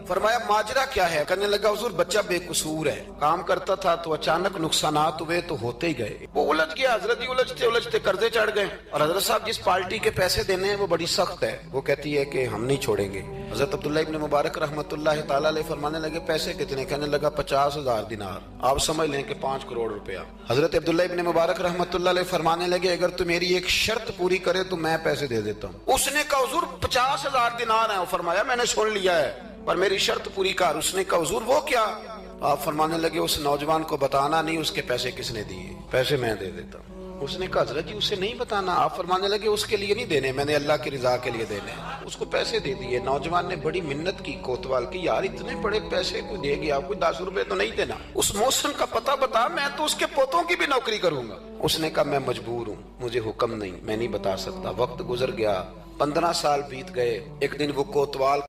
فرمایا ماجرا کیا ہے؟ کہنے لگا حضور بچہ بے قصور ہے، کام کرتا تھا تو اچانک نقصانات ہوئے تو ہوتے ہی گئے، وہ الجھ گیا، حضرت ہی الجھتے قرضے چڑھ گئے، اور حضرت صاحب جس پارٹی کے پیسے دینے ہیں وہ بڑی سخت ہے، وہ کہتی ہے کہ ہم نہیں چھوڑیں گے۔ حضرت عبداللہ ابن مبارک رحمۃ اللہ تعالیٰ علیہ فرمانے لگے پیسے کتنے؟ کہنے لگا 50,000 دینار، آپ سمجھ لیں کہ 5 کروڑ روپیہ۔ حضرت عبداللہ ابن مبارک رحمۃ اللہ علیہ فرمانے لگے اگر تو میری ایک شرط پوری کرے تو میں پیسے دے دیتا ہوں۔ اس نے کہا حضور 50,000 دینار ہیں، فرمایا میں نے سن لیا ہے پر میری شرط پوری کر۔ اس نے کہا حضور وہ کیا؟ آپ فرمانے لگے اس نوجوان کو بتانا نہیں اس کے پیسے کس نے دیے، پیسے میں دے دیتا ہوں۔ اس نے کہا حضرت جی اسے نہیں بتانا۔ آپ فرمانے لگے اس کے لیے نہیں دینے، میں نے اللہ کی رضا کے لیے دینے۔ اس کو پیسے دے دیے۔ نوجوان نے بڑی منت کی کوتوال کی، یار اتنے بڑے پیسے کوئی دے گیا، کوئی 10 روپے تو نہیں دینا، اس محسن کا پتہ بتا، میں تو اس کے پوتوں کی بھی نوکری کروں گا۔ اس نے کہا میں مجبور ہوں، مجھے حکم نہیں، میں نہیں بتا سکتا۔ وقت گزر گیا، 15 سال بیت گئے۔ ایک دن وہ کوتوال